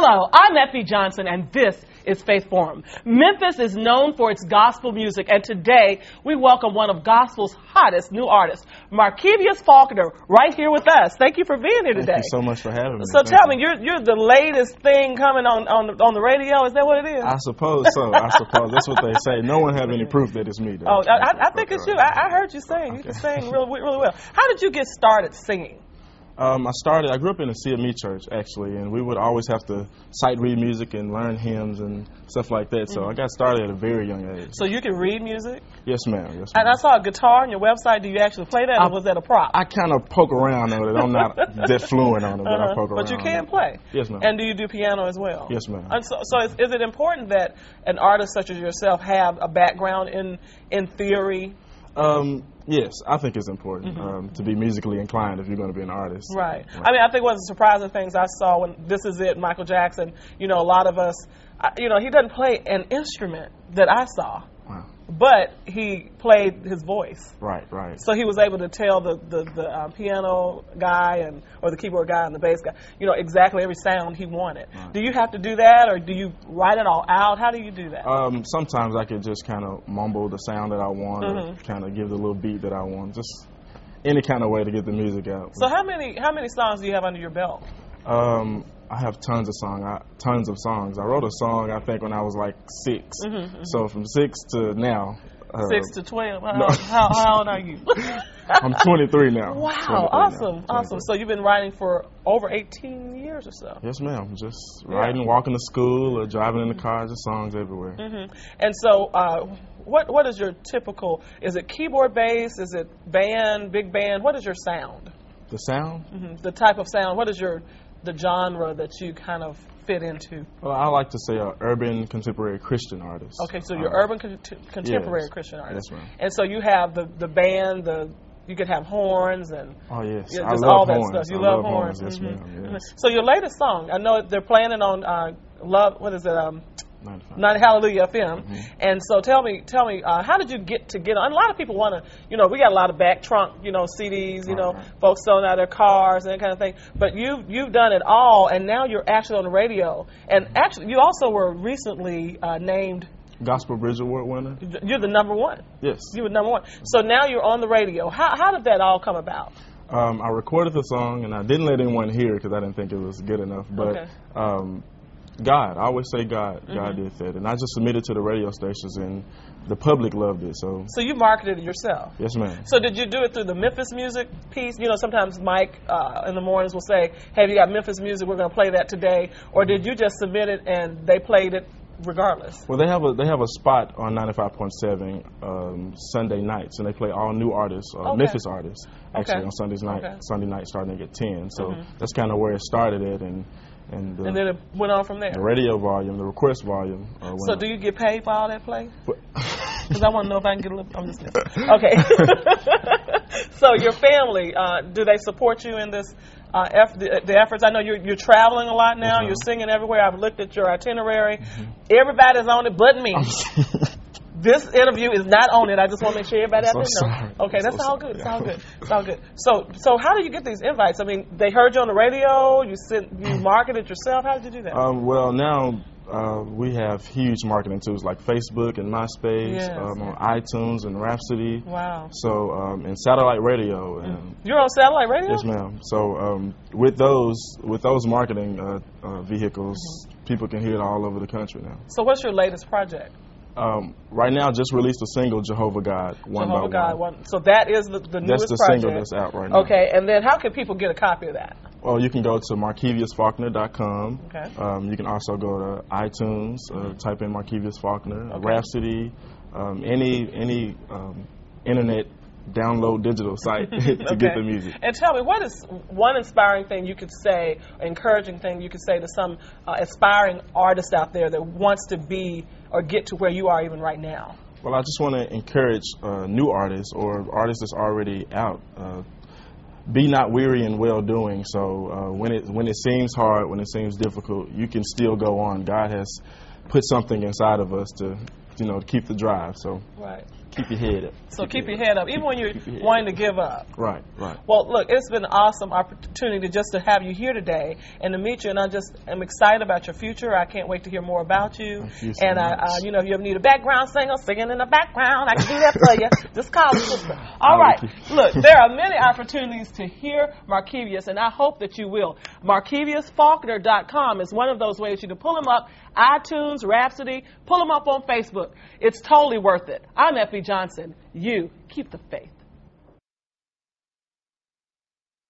Hello, I'm Effie Johnson, and this is Faith Forum. Memphis is known for its gospel music, and today we welcome one of gospel's hottest new artists, Markevius Faulkner, right here with us. Thank you for being here today. Thank you so much for having me. So tell me, you're the latest thing coming on the radio. Is that what it is? I suppose so. I suppose that's what they say. No one have any proof that it's me, though. Oh, I think it's you. I heard you sing. Okay. You can sing really well. How did you get started singing? I grew up in a CME church, actually, and we would always have to sight read music and learn hymns and stuff like that. So I got started at a very young age. So you can read music? Yes, ma'am. Yes, ma'am. And I saw a guitar on your website. Do you actually play that, or was that a prop? I kind of poke around on it. I'm not that fluent on it, but I poke around. But you can play? Yes, ma'am. And do you do piano as well? Yes, ma'am. And so is it important that an artist such as yourself have a background in theory? Yes, I think it's important to be musically inclined if you're going to be an artist. Right. I mean, I think one of the surprising things I saw when This Is It, Michael Jackson, a lot of us, he doesn't play an instrument that I saw. Wow. But he played his voice. Right. So he was able to tell the piano guy or the keyboard guy and the bass guy, exactly every sound he wanted. Right. Do you have to do that, or do you write it all out? How do you do that? Sometimes I could just kind of mumble the sound that I want, or kind of give the little beat that I want. Just any kind of way to get the music out. So how many songs do you have under your belt? I have tons of songs. I wrote a song, I think, when I was like 6. So from 6 to now. 6 to 12. How old are you? I'm 23 now. Wow, awesome. So you've been writing for over 18 years or so? Yes, ma'am. Just writing, walking to school, or driving in the car, just songs everywhere. And so what is your typical, is it keyboard bass, is it band, big band? What is your sound? The sound? The type of sound. What is the genre that you kind of fit into? Well, I like to say urban contemporary Christian artist. Okay, so you're urban contemporary Christian artist. Yes, ma'am. And so you have the band, you could have horns and I love all horns. That stuff. You love horns. Yes, ma'am. Yes. So your latest song, I know they're planning on What is it? 90 Hallelujah FM. And so tell me, how did you get on? A lot of people want to, we got a lot of back trunk, CDs, folks selling out their cars and that kind of thing. But you've done it all, and now you're actually on the radio. And actually, you also were recently named Gospel Bridge Award winner. You're the number one. Yes. You were number one. So now you're on the radio. How did that all come about? I recorded the song, and I didn't let anyone hear it because I didn't think it was good enough. But God, I always say God did that, and I just submitted to the radio stations, and the public loved it. So you marketed it yourself? Yes, ma'am. So did you do it through the Memphis music piece? Sometimes Mike in the mornings will say, "Hey, you got Memphis music? We're going to play that today." Or did you just submit it and they played it regardless? Well, they have a spot on 95.7 Sunday nights, and they play all new artists, Memphis artists, actually on Sunday night starting at 10. So that's kind of where it started at, and then it went on from there. The radio volume, the request volume. So do you get paid for all that play? Because I want to know if I can get a little. I'm just kidding. Okay. So your family, do they support you in this the efforts? I know you're traveling a lot now. You're singing everywhere. I've looked at your itinerary. Everybody's on it but me. This interview is not on it. I just want to make sure everybody out there knows. Okay, that's all good. It's all good. So how do you get these invites? I mean, they heard you on the radio. You marketed yourself. How did you do that? Well, now we have huge marketing tools like Facebook and MySpace, on iTunes and Rhapsody. Wow. So and satellite radio. You're on satellite radio? Yes, ma'am. So with those marketing vehicles, people can hear it all over the country now. So what's your latest project? Right now, just released a single, Jehovah God, One by One. So that is the newest project. That's the single that's out right now. Okay, and then how can people get a copy of that? Well, you can go to MarkeviusFaulkner.com. Okay. You can also go to iTunes, type in Markevius Faulkner, Rhapsody, any internet download digital site to get the music. And tell me, what is one inspiring thing you could say, encouraging thing you could say to some aspiring artist out there that wants to be or get to where you are even right now? Well, I just want to encourage new artists or artists that's already out. Be not weary in well-doing. So when it seems hard, when it seems difficult, you can still go on. God has put something inside of us to to keep the drive. So keep your head up. So keep your head up, even when you're wanting to give up. Right. Well, look, it's been an awesome opportunity just to have you here today and to meet you, and I'm excited about your future. I can't wait to hear more about you. Thank you so and much. if you ever need a background singer singing in the background, I can do that for you. Just call me, sister. All right. Look, there are many opportunities to hear Markevius, and I hope that you will. MarkeviusFaulkner.com is one of those ways you can pull him up. iTunes, Rhapsody, pull him up on Facebook. It's totally worth it. I'm Effie Johnson. You keep the faith.